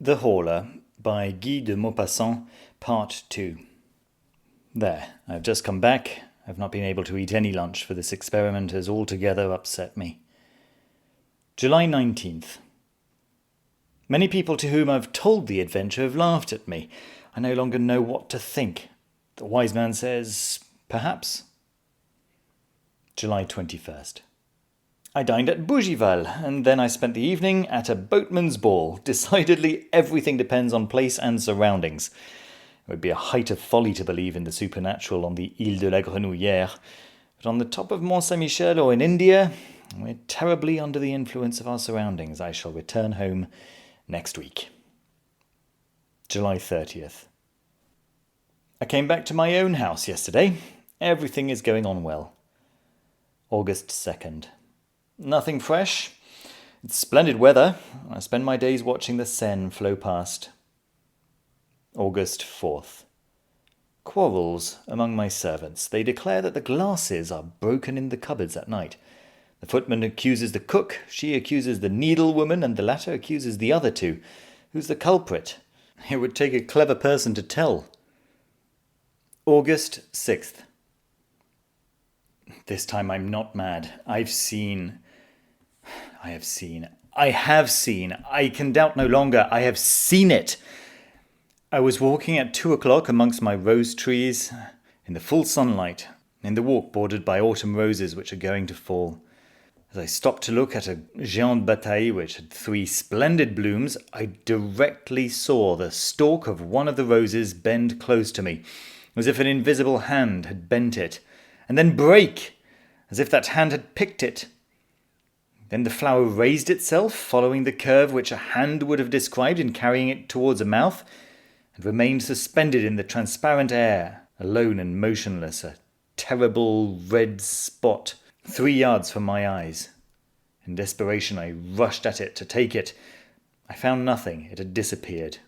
The Horla by Guy de Maupassant, Part 2. There, I've just come back. I've not been able to eat any lunch, for this experiment has altogether upset me. July 19th. Many people to whom I've told the adventure have laughed at me. I no longer know what to think. The wise man says, perhaps. July 21st. I dined at Bougival, and then I spent the evening at a boatman's ball. Decidedly, everything depends on place and surroundings. It would be a height of folly to believe in the supernatural on the Île de la Grenouillère, but on the top of Mont Saint-Michel or in India, we're terribly under the influence of our surroundings. I shall return home next week. July 30th. I came back to my own house yesterday. Everything is going on well. August 2nd. Nothing fresh. It's splendid weather. I spend my days watching the Seine flow past. August 4th. Quarrels among my servants. They declare that the glasses are broken in the cupboards at night. The footman accuses the cook, she accuses the needlewoman, and the latter accuses the other two. Who's the culprit? It would take a clever person to tell. August 6th. This time I'm not mad. I have seen. I can doubt no longer. I have seen it. I was walking at 2:00 amongst my rose trees, in the full sunlight, in the walk bordered by autumn roses which are going to fall. As I stopped to look at a géant bataille which had 3 splendid blooms, I directly saw the stalk of one of the roses bend close to me, as if an invisible hand had bent it, and then break, as if that hand had picked it. Then the flower raised itself, following the curve which a hand would have described in carrying it towards a mouth, and remained suspended in the transparent air, alone and motionless, a terrible red spot, 3 yards from my eyes. In desperation I rushed at it to take it. I found nothing. It had disappeared.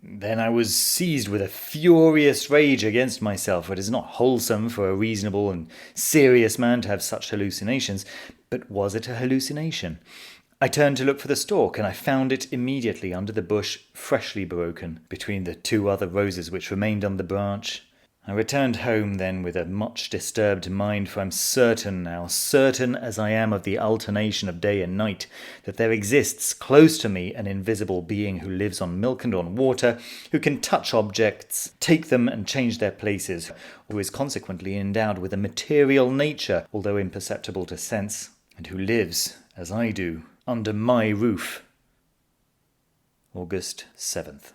Then I was seized with a furious rage against myself. It is not wholesome for a reasonable and serious man to have such hallucinations. But was it a hallucination? I turned to look for the stalk, and I found it immediately under the bush, freshly broken, between the 2 other roses which remained on the branch. I returned home then with a much disturbed mind, for I'm certain now, certain as I am of the alternation of day and night, that there exists close to me an invisible being who lives on milk and on water, who can touch objects, take them and change their places, who is consequently endowed with a material nature, although imperceptible to sense, and who lives, as I do, under my roof. August 7th.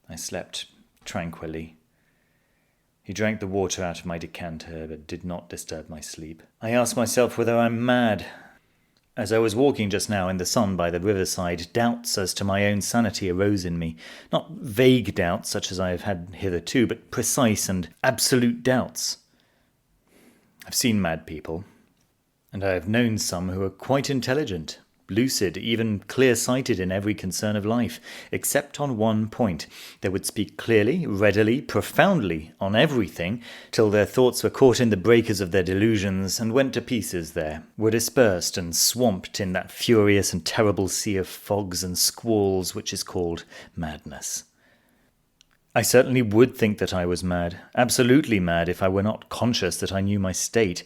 I slept tranquilly. He drank the water out of my decanter, but did not disturb my sleep. I asked myself whether I'm mad. As I was walking just now in the sun by the riverside, doubts as to my own sanity arose in me. Not vague doubts such as I have had hitherto, but precise and absolute doubts. I've seen mad people, and I have known some who are quite intelligent, lucid, even clear-sighted in every concern of life, except on one point. They would speak clearly, readily, profoundly, on everything, till their thoughts were caught in the breakers of their delusions, and went to pieces there, were dispersed and swamped in that furious and terrible sea of fogs and squalls which is called madness. I certainly would think that I was mad, absolutely mad, if I were not conscious that I knew my state.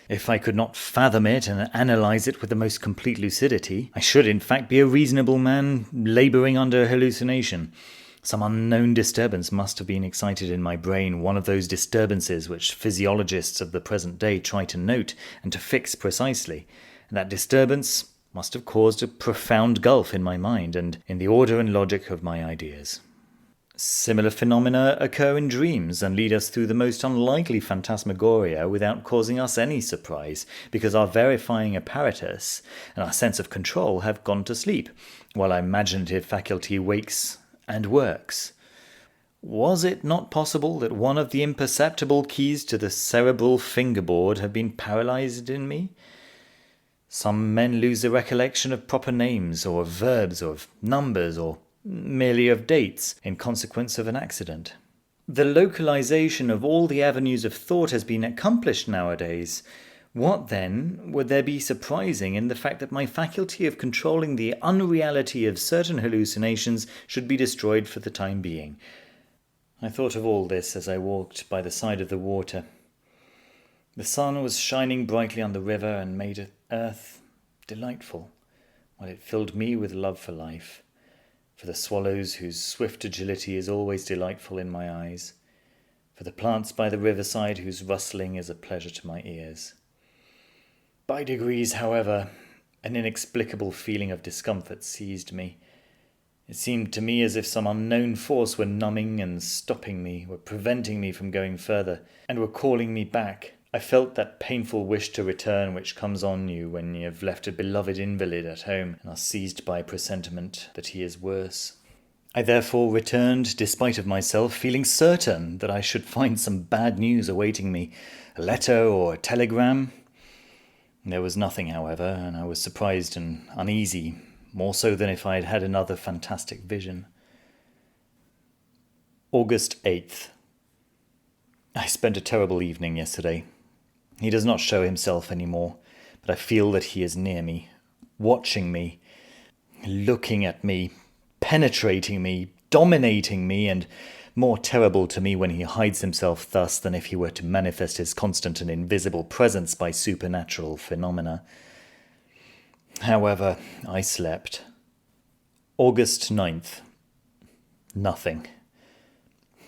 If I could not fathom it and analyze it with the most complete lucidity, I should in fact be a reasonable man laboring under hallucination. Some unknown disturbance must have been excited in my brain, one of those disturbances which physiologists of the present day try to note and to fix precisely. And that disturbance must have caused a profound gulf in my mind and in the order and logic of my ideas. Similar phenomena occur in dreams and lead us through the most unlikely phantasmagoria without causing us any surprise, because our verifying apparatus and our sense of control have gone to sleep, while our imaginative faculty wakes and works. Was it not possible that one of the imperceptible keys to the cerebral fingerboard had been paralyzed in me? Some men lose the recollection of proper names, or of verbs, or of numbers, or merely of dates, in consequence of an accident. The localization of all the avenues of thought has been accomplished nowadays. What, then, would there be surprising in the fact that my faculty of controlling the unreality of certain hallucinations should be destroyed for the time being? I thought of all this as I walked by the side of the water. The sun was shining brightly on the river and made earth delightful, while it filled me with love for life, for the swallows whose swift agility is always delightful in my eyes, for the plants by the riverside whose rustling is a pleasure to my ears. By degrees, however, an inexplicable feeling of discomfort seized me. It seemed to me as if some unknown force were numbing and stopping me, were preventing me from going further, and were calling me back. I felt that painful wish to return which comes on you when you have left a beloved invalid at home and are seized by a presentiment that he is worse. I therefore returned, despite of myself, feeling certain that I should find some bad news awaiting me, a letter or a telegram. There was nothing, however, and I was surprised and uneasy, more so than if I had had another fantastic vision. August 8th. I spent a terrible evening yesterday. He does not show himself any more, but I feel that he is near me, watching me, looking at me, penetrating me, dominating me, and more terrible to me when he hides himself thus than if he were to manifest his constant and invisible presence by supernatural phenomena. However, I slept. August 9th. Nothing.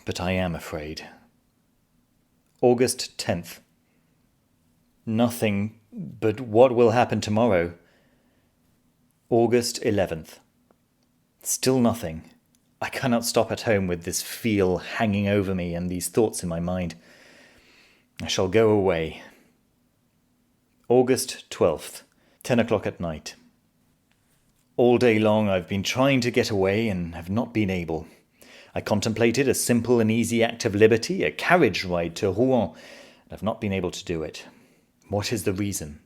But I am afraid. August 10th. Nothing, but what will happen tomorrow? August 11th. Still nothing. I cannot stop at home with this feel hanging over me and these thoughts in my mind. I shall go away. August 12th, 10 o'clock at night. All day long I've been trying to get away and have not been able. I contemplated a simple and easy act of liberty, a carriage ride to Rouen, and have not been able to do it. What is the reason?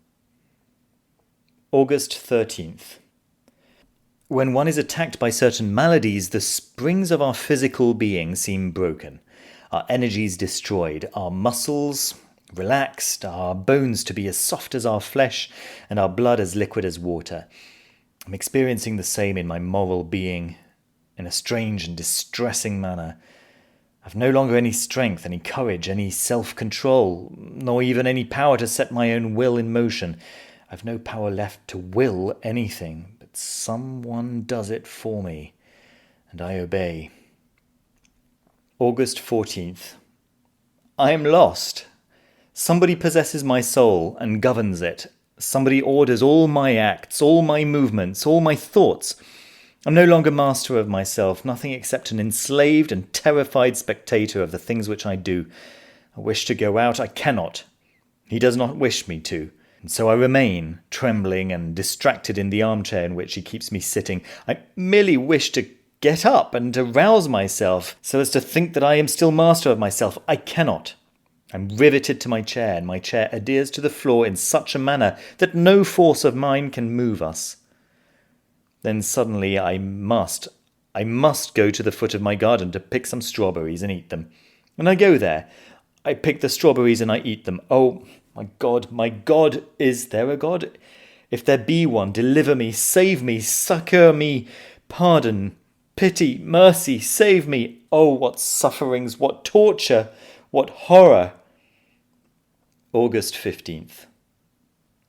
August 13th. When one is attacked by certain maladies, the springs of our physical being seem broken, our energies destroyed, our muscles relaxed, our bones to be as soft as our flesh, and our blood as liquid as water. I'm experiencing the same in my moral being, in a strange and distressing manner. I've no longer any strength, any courage, any self-control, nor even any power to set my own will in motion. I've no power left to will anything, but someone does it for me, and I obey. August 14th. I am lost. Somebody possesses my soul and governs it. Somebody orders all my acts, all my movements, all my thoughts. I'm no longer master of myself, nothing except an enslaved and terrified spectator of the things which I do. I wish to go out, I cannot. He does not wish me to. And so I remain, trembling and distracted in the armchair in which he keeps me sitting. I merely wish to get up and to rouse myself, so as to think that I am still master of myself. I cannot. I'm riveted to my chair, and my chair adheres to the floor in such a manner that no force of mine can move us. Then suddenly I must go to the foot of my garden to pick some strawberries and eat them. And I go there. I pick the strawberries and I eat them. Oh, my God, is there a God? If there be one, deliver me, save me, succour me, pardon, pity, mercy, save me. Oh, what sufferings, what torture, what horror. August 15th.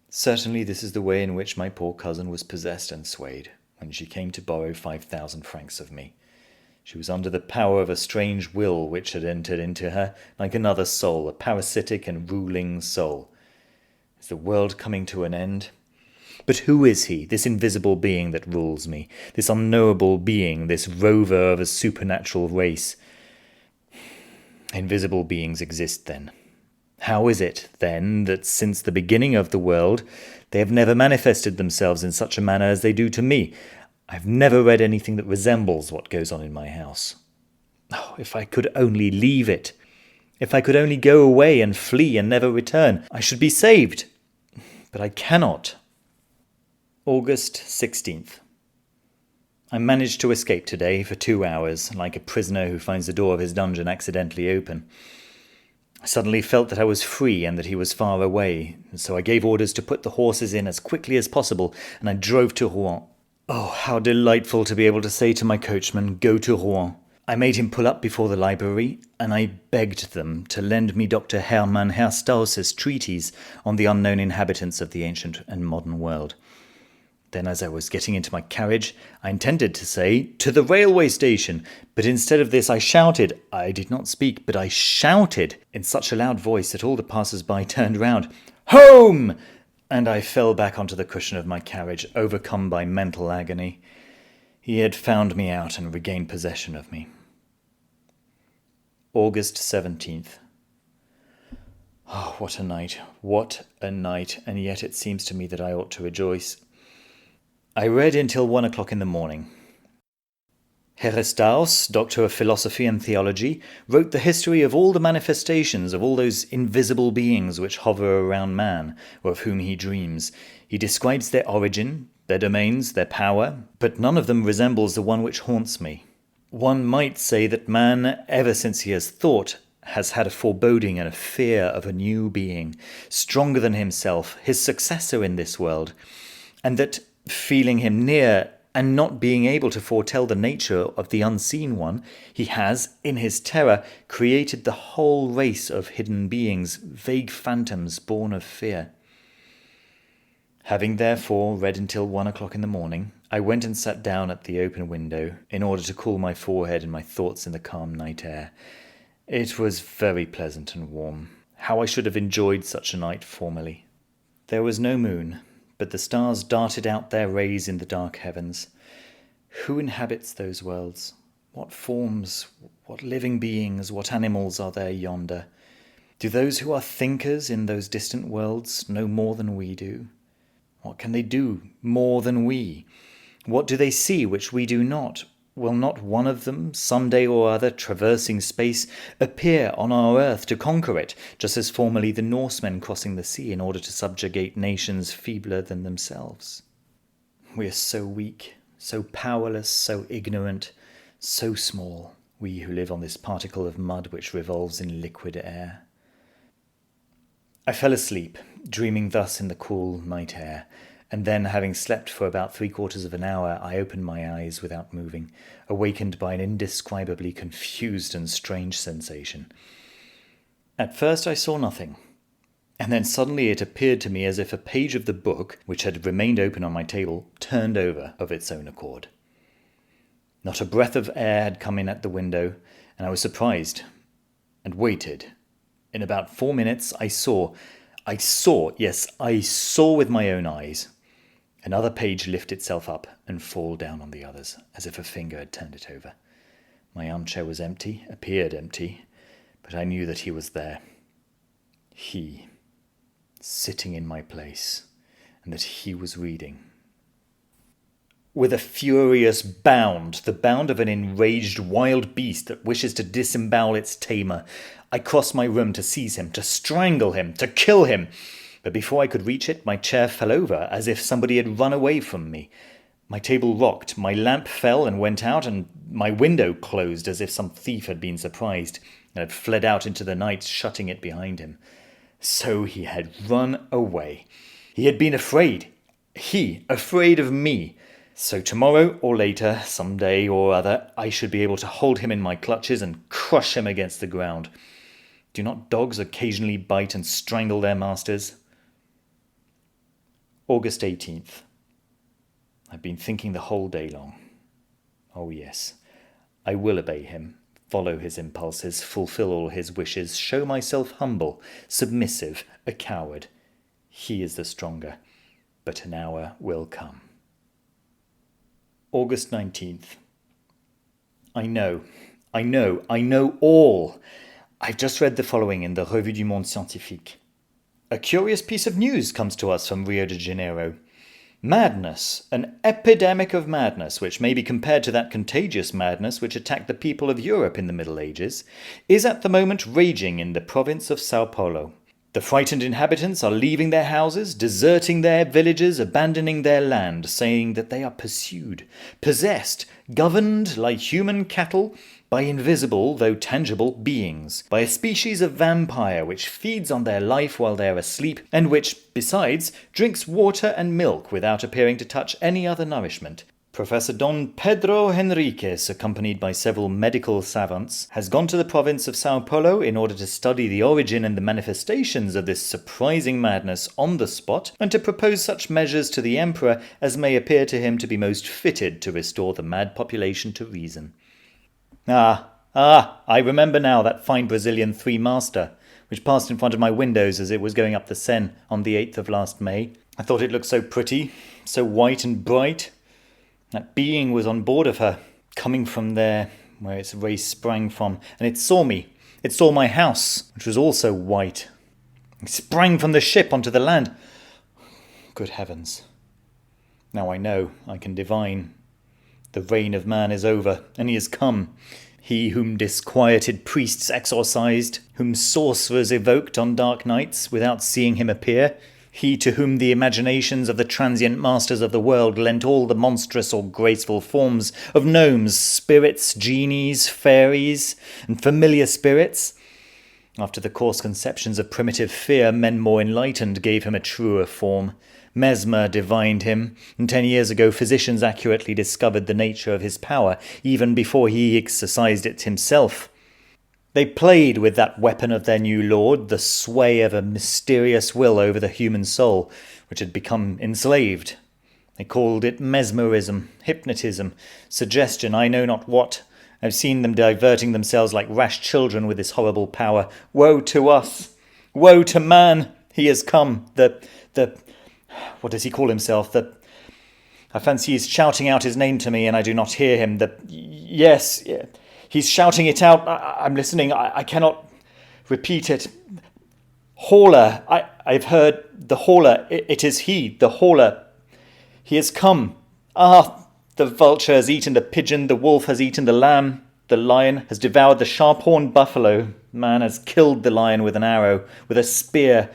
Certainly this is the way in which my poor cousin was possessed and swayed when she came to borrow 5,000 francs of me. She was under the power of a strange will which had entered into her like another soul, a parasitic and ruling soul. Is the world coming to an end? But who is he, this invisible being that rules me, this unknowable being, this rover of a supernatural race? Invisible beings exist, then. How is it, then, that since the beginning of the world they have never manifested themselves in such a manner as they do to me? I have never read anything that resembles what goes on in my house. Oh, if I could only leave it! If I could only go away and flee and never return, I should be saved. But I cannot. August 16th. I managed to escape today for 2 hours, like a prisoner who finds the door of his dungeon accidentally open. I suddenly felt that I was free and that he was far away, and so I gave orders to put the horses in as quickly as possible, and I drove to Rouen. Oh, how delightful to be able to say to my coachman, "Go to Rouen." I made him pull up before the library, and I begged them to lend me Dr. Hermann Herstauss's treatise on the unknown inhabitants of the ancient and modern world. Then, as I was getting into my carriage, I intended to say, "To the railway station," but instead of this I shouted. I did not speak, but I shouted in such a loud voice that all the passers-by turned round. "Home!" And I fell back onto the cushion of my carriage, overcome by mental agony. He had found me out and regained possession of me. August 17th. Oh, what a night, and yet it seems to me that I ought to rejoice. I read until 1 o'clock in the morning. Herestauss, Doctor of Philosophy and Theology, wrote the history of all the manifestations of all those invisible beings which hover around man, or of whom he dreams. He describes their origin, their domains, their power, but none of them resembles the one which haunts me. One might say that man, ever since he has thought, has had a foreboding and a fear of a new being, stronger than himself, his successor in this world, and that, feeling him near, and not being able to foretell the nature of the unseen one, he has, in his terror, created the whole race of hidden beings, vague phantoms born of fear. Having therefore read until 1 o'clock in the morning, I went and sat down at the open window in order to cool my forehead and my thoughts in the calm night air. It was very pleasant and warm. How I should have enjoyed such a night formerly. There was no moon, but the stars darted out their rays in the dark heavens. Who inhabits those worlds? What forms, what living beings, what animals are there yonder? Do those who are thinkers in those distant worlds know more than we do? What can they do more than we? What do they see which we do not? Will not one of them, some day or other, traversing space, appear on our earth to conquer it, just as formerly the Norsemen crossing the sea in order to subjugate nations feebler than themselves? We are so weak, so powerless, so ignorant, so small, we who live on this particle of mud which revolves in liquid air. I fell asleep, dreaming thus in the cool night air, and then, having slept for about 3/4 of an hour, I opened my eyes without moving, awakened by an indescribably confused and strange sensation. At first I saw nothing, and then suddenly it appeared to me as if a page of the book, which had remained open on my table, turned over of its own accord. Not a breath of air had come in at the window, and I was surprised, and waited. In about 4 minutes I saw with my own eyes, another page lift itself up and fall down on the others, as if a finger had turned it over. My armchair was empty, appeared empty, but I knew that he was there. He, sitting in my place, and that he was reading. With a furious bound, the bound of an enraged wild beast that wishes to disembowel its tamer, I crossed my room to seize him, to strangle him, to kill him. But before I could reach it, my chair fell over, as if somebody had run away from me. My table rocked, my lamp fell and went out, and my window closed, as if some thief had been surprised, and had fled out into the night, shutting it behind him. So he had run away. He had been afraid. Afraid of me. So tomorrow or later, some day or other, I should be able to hold him in my clutches and crush him against the ground. Do not dogs occasionally bite and strangle their masters? August 18th. I've been thinking the whole day long. Oh yes, I will obey him, follow his impulses, fulfill all his wishes, show myself humble, submissive, a coward. He is the stronger, but an hour will come. August 19th. I know all. I've just read the following in the Revue du Monde Scientifique. A curious piece of news comes to us from Rio de Janeiro. Madness, an epidemic of madness, which may be compared to that contagious madness which attacked the people of Europe in the Middle Ages, is at the moment raging in the province of Sao Paulo. The frightened inhabitants are leaving their houses, deserting their villages, abandoning their land, saying that they are pursued, possessed, governed like human cattle by invisible, though tangible, beings, by a species of vampire which feeds on their life while they are asleep, and which, besides, drinks water and milk without appearing to touch any other nourishment. Professor Don Pedro Henriquez, accompanied by several medical savants, has gone to the province of Sao Paulo in order to study the origin and the manifestations of this surprising madness on the spot, and to propose such measures to the emperor as may appear to him to be most fitted to restore the mad population to reason. I remember now that fine Brazilian three-master, which passed in front of my windows as it was going up the Seine on the 8th of last May. I thought it looked so pretty, so white and bright. That being was on board of her, coming from there, where its race sprang from, and it saw me. It saw my house, which was also white. It sprang from the ship onto the land. Good heavens. Now I know, I can divine. The reign of man is over, and he has come. He whom disquieted priests exorcised, whom sorcerers evoked on dark nights without seeing him appear. He to whom the imaginations of the transient masters of the world lent all the monstrous or graceful forms of gnomes, spirits, genies, fairies, and familiar spirits. After the coarse conceptions of primitive fear, men more enlightened gave him a truer form. Mesmer divined him, and 10 years ago physicians accurately discovered the nature of his power, even before he exercised it himself. They played with that weapon of their new lord, the sway of a mysterious will over the human soul, which had become enslaved. They called it mesmerism, hypnotism, suggestion, I know not what. I've seen them diverting themselves like rash children with this horrible power. Woe to us! Woe to man! He has come. What does he call himself? I fancy he's shouting out his name to me and I do not hear him. Yes, he's shouting it out. I'm listening. I cannot repeat it. Horla. I've heard the Horla. It is he, the Horla. He has come. The vulture has eaten the pigeon. The wolf has eaten the lamb. The lion has devoured the sharp-horned buffalo. Man has killed the lion with an arrow, with a spear,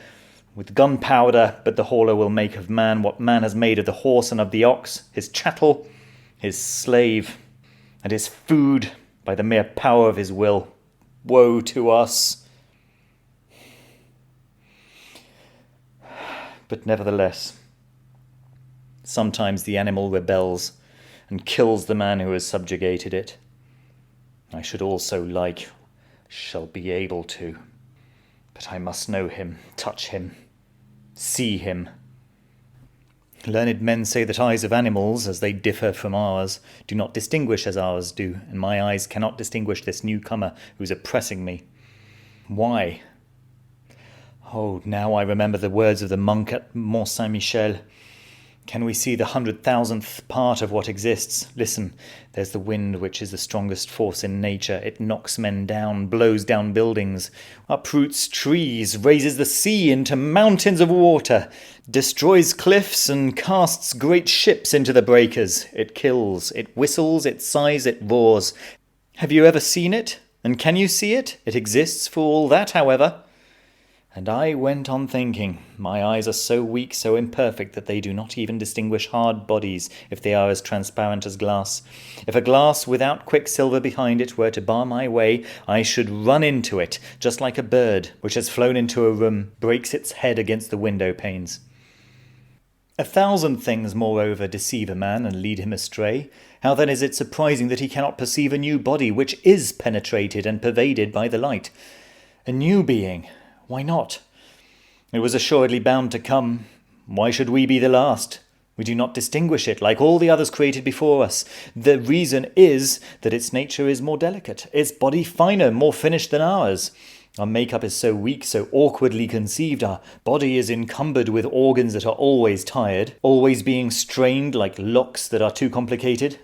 with gunpowder, but the Horla will make of man what man has made of the horse and of the ox, his chattel, his slave, and his food by the mere power of his will. Woe to us! But nevertheless, sometimes the animal rebels and kills the man who has subjugated it. I should also shall be able to, but I must know him, touch him, see him. Learned men say that eyes of animals, as they differ from ours, do not distinguish as ours do, and my eyes cannot distinguish this newcomer who is oppressing me. Why? Oh, now I remember the words of the monk at Mont Saint-Michel. Can we see the 100,000th part of what exists? Listen, there's the wind which is the strongest force in nature. It knocks men down, blows down buildings, uproots trees, raises the sea into mountains of water, destroys cliffs and casts great ships into the breakers. It kills, it whistles, it sighs, it roars. Have you ever seen it? And can you see it? It exists for all that, however. And I went on thinking, my eyes are so weak, so imperfect, that they do not even distinguish hard bodies if they are as transparent as glass. If a glass without quicksilver behind it were to bar my way, I should run into it, just like a bird which has flown into a room, breaks its head against the window panes. 1,000 things, moreover, deceive a man and lead him astray. How then is it surprising that he cannot perceive a new body which is penetrated and pervaded by the light? A new being. Why not? It was assuredly bound to come. Why should we be the last? We do not distinguish it like all the others created before us. The reason is that its nature is more delicate, its body finer, more finished than ours. Our makeup is so weak, so awkwardly conceived. Our body is encumbered with organs that are always tired, always being strained like locks that are too complicated.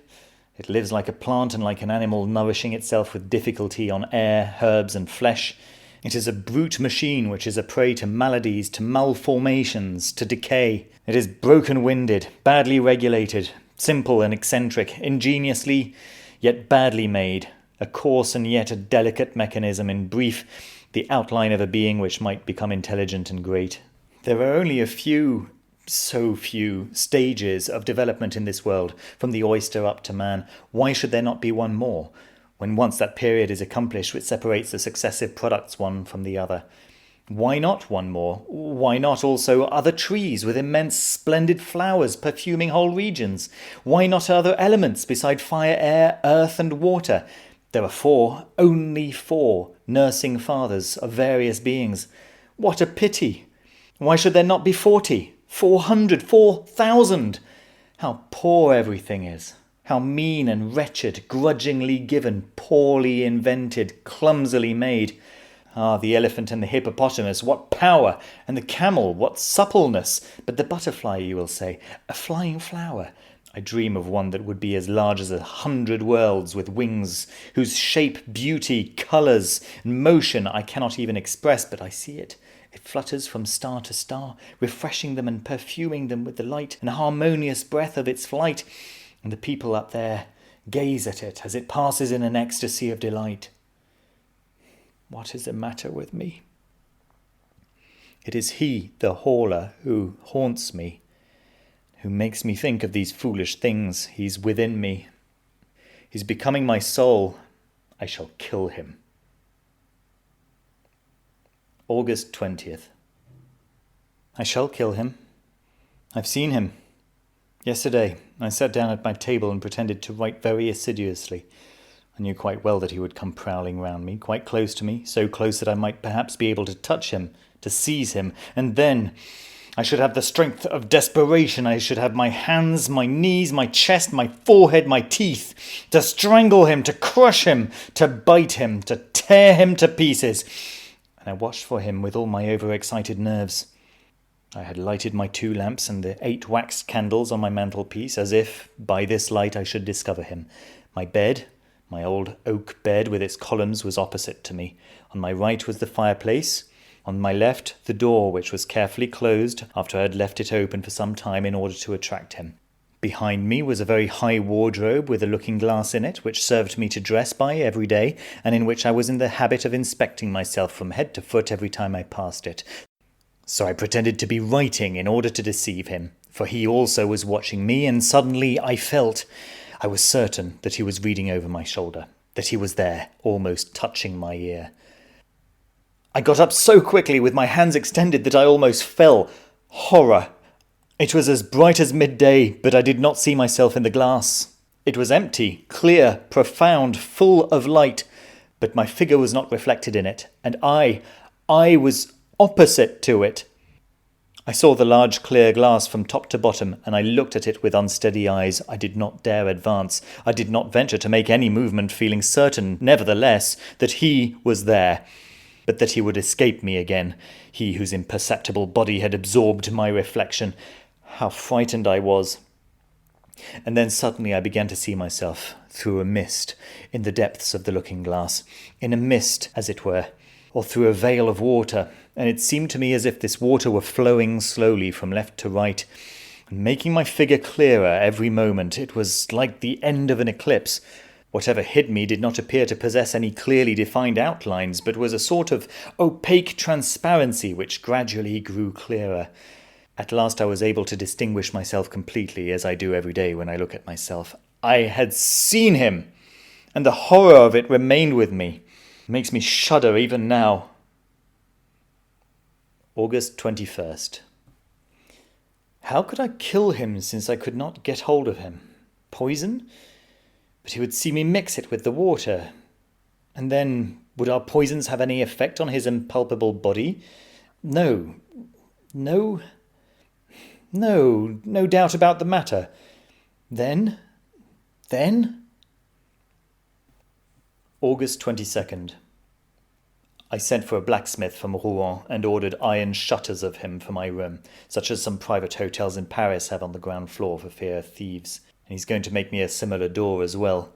It lives like a plant and like an animal, nourishing itself with difficulty on air, herbs, and flesh. It is a brute machine which is a prey to maladies, to malformations, to decay. It is broken-winded, badly regulated, simple and eccentric, ingeniously yet badly made, a coarse and yet a delicate mechanism, in brief, the outline of a being which might become intelligent and great. There are only a few, so few, stages of development in this world, from the oyster up to man. Why should there not be one more? when once that period is accomplished which separates the successive products one from the other. Why not one more? Why not also other trees with immense splendid flowers perfuming whole regions? Why not other elements beside fire, air, earth and water? There are 4, only 4, nursing fathers of various beings. What a pity! Why should there not be 40, 400, 4,000? How poor everything is! How mean and wretched, grudgingly given, poorly invented, clumsily made! Ah, the elephant and the hippopotamus, what power! And the camel, what suppleness! But the butterfly, you will say, a flying flower. I dream of one that would be as large as 100 worlds, with wings, whose shape, beauty, colours, and motion I cannot even express, but I see it. It flutters from star to star, refreshing them and perfuming them with the light and harmonious breath of its flight. And the people up there gaze at it as it passes in an ecstasy of delight. What is the matter with me? It is he, the Horla, who haunts me, who makes me think of these foolish things. He's within me. He's becoming my soul. I shall kill him. August 20th. I shall kill him. I've seen him. Yesterday, I sat down at my table and pretended to write very assiduously. I knew quite well that he would come prowling round me, quite close to me, so close that I might perhaps be able to touch him, to seize him, and then I should have the strength of desperation. I should have my hands, my knees, my chest, my forehead, my teeth, to strangle him, to crush him, to bite him, to tear him to pieces. And I watched for him with all my overexcited nerves. I had lighted my 2 lamps and the 8 waxed candles on my mantelpiece, as if, by this light, I should discover him. My bed, my old oak bed with its columns, was opposite to me. On my right was the fireplace. On my left, the door, which was carefully closed after I had left it open for some time in order to attract him. Behind me was a very high wardrobe with a looking-glass in it, which served me to dress by every day, and in which I was in the habit of inspecting myself from head to foot every time I passed it. So I pretended to be writing in order to deceive him, for he also was watching me, and suddenly I was certain that he was reading over my shoulder, that he was there, almost touching my ear. I got up so quickly with my hands extended that I almost fell. Horror! It was as bright as midday, but I did not see myself in the glass. It was empty, clear, profound, full of light, but my figure was not reflected in it, and I was opposite to it. I saw the large clear glass from top to bottom, and I looked at it with unsteady eyes. I did not dare advance. I did not venture to make any movement, feeling certain, nevertheless, that he was there, but that he would escape me again, he whose imperceptible body had absorbed my reflection. How frightened I was! And then suddenly I began to see myself through a mist in the depths of the looking-glass, in a mist, as it were, or through a veil of water, and it seemed to me as if this water were flowing slowly from left to right, and making my figure clearer every moment. It was like the end of an eclipse. Whatever hid me did not appear to possess any clearly defined outlines, but was a sort of opaque transparency which gradually grew clearer. At last I was able to distinguish myself completely, as I do every day when I look at myself. I had seen him, and the horror of it remained with me. It makes me shudder even now. August 21st. How could I kill him, since I could not get hold of him? Poison? But he would see me mix it with the water. And then, would our poisons have any effect on his impalpable body? No doubt about the matter. Then? August 22nd. I sent for a blacksmith from Rouen and ordered iron shutters of him for my room, such as some private hotels in Paris have on the ground floor for fear of thieves. And he's going to make me a similar door as well.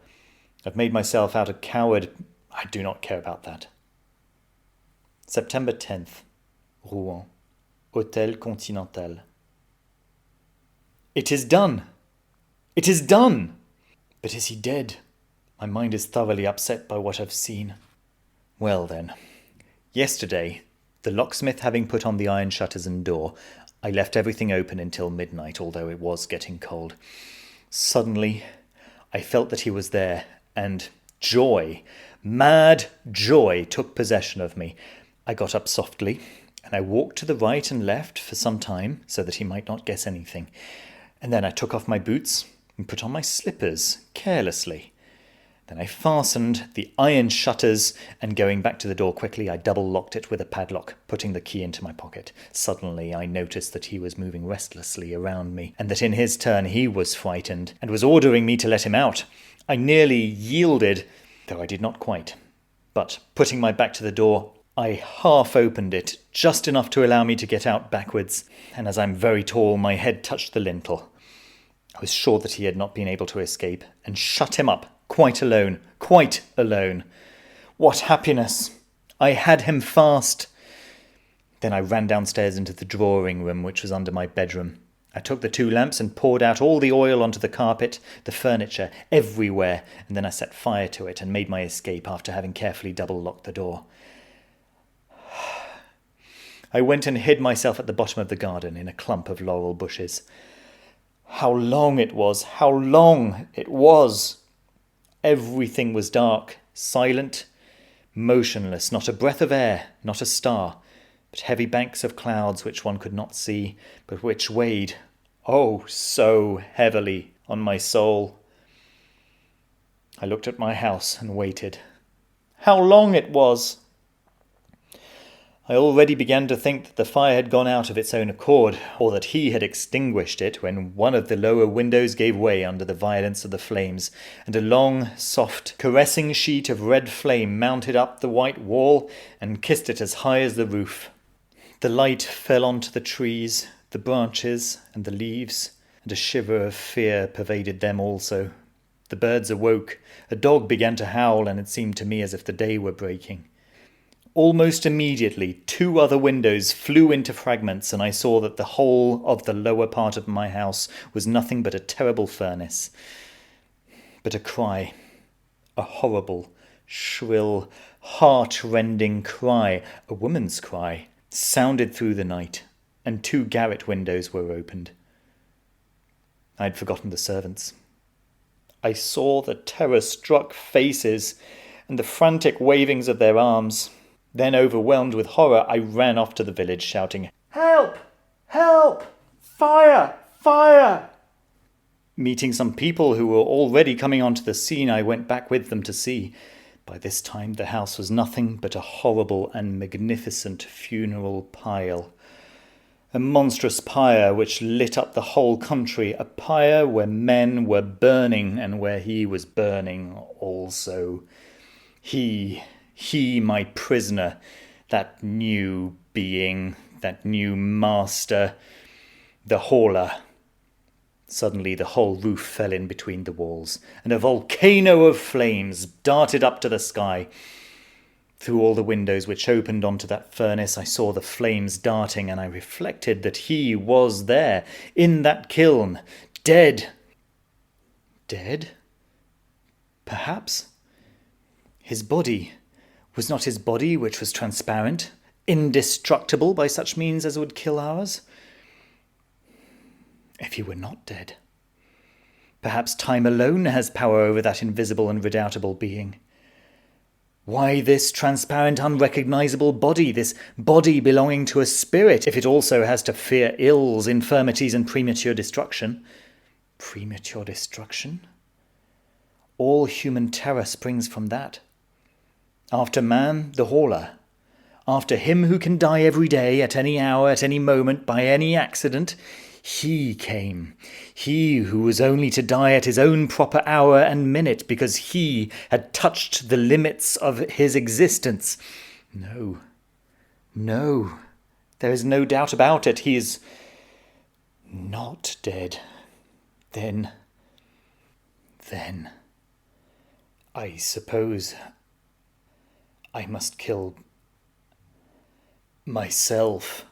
I've made myself out a coward. I do not care about that. September 10th. Rouen. Hôtel Continental. It is done! It is done! But is he dead? My mind is thoroughly upset by what I've seen. Well then, yesterday, the locksmith having put on the iron shutters and door, I left everything open until midnight, although it was getting cold. Suddenly, I felt that he was there, and, Joy, mad joy took possession of me. I got up softly, and I walked to the right and left for some time, so that he might not guess anything. And then I took off my boots and put on my slippers carelessly. Then I fastened the iron shutters, and going back to the door quickly, I double-locked it with a padlock, putting the key into my pocket. Suddenly I noticed that he was moving restlessly around me, and that in his turn he was frightened, and was ordering me to let him out. I nearly yielded, though I did not quite. But, putting my back to the door, I half opened it, just enough to allow me to get out backwards, and as I'm very tall, my head touched the lintel. I was sure that he had not been able to escape, and shut him up, quite alone, quite alone. What happiness! I had him fast. Then I ran downstairs into the drawing room, which was under my bedroom. I took the 2 lamps and poured out all the oil onto the carpet, the furniture, everywhere, and then I set fire to it and made my escape after having carefully double-locked the door. I went and hid myself at the bottom of the garden in a clump of laurel bushes. How long it was! How long it was! Everything was dark, silent, motionless, not a breath of air, not a star, but heavy banks of clouds which one could not see, but which weighed, oh, so heavily on my soul. I looked at my house and waited. How long it was! I already began to think that the fire had gone out of its own accord, or that he had extinguished it, when one of the lower windows gave way under the violence of the flames, and a long, soft, caressing sheet of red flame mounted up the white wall and kissed it as high as the roof. The light fell onto the trees, the branches, and the leaves, and a shiver of fear pervaded them also. The birds awoke, a dog began to howl, and it seemed to me as if the day were breaking. Almost immediately, 2 other windows flew into fragments, and I saw that the whole of the lower part of my house was nothing but a terrible furnace. But a cry, a horrible, shrill, heart-rending cry, a woman's cry, sounded through the night, and 2 garret windows were opened. I had forgotten the servants. I saw the terror-struck faces and the frantic wavings of their arms. Then, overwhelmed with horror, I ran off to the village, shouting, "Help! Help! Fire! Fire!" Meeting some people who were already coming onto the scene, I went back with them to see. By this time the house was nothing but a horrible and magnificent funeral pile. A monstrous pyre which lit up the whole country, a pyre where men were burning and where he was burning also. He, my prisoner, that new being, that new master, the Horla. Suddenly the whole roof fell in between the walls, and a volcano of flames darted up to the sky. Through all the windows which opened onto that furnace, I saw the flames darting, and I reflected that he was there, in that kiln, dead. Dead? Perhaps. His body. Was not his body, which was transparent, indestructible by such means as would kill ours? If he were not dead. Perhaps time alone has power over that invisible and redoubtable being. Why this transparent, unrecognizable body, this body belonging to a spirit, if it also has to fear ills, infirmities, and premature destruction? Premature destruction? All human terror springs from that. After man, the Horla. After him who can die every day, at any hour, at any moment, by any accident, he came. He who was only to die at his own proper hour and minute, because he had touched the limits of his existence. No, there is no doubt about it. He is not dead. Then, I suppose I must kill myself.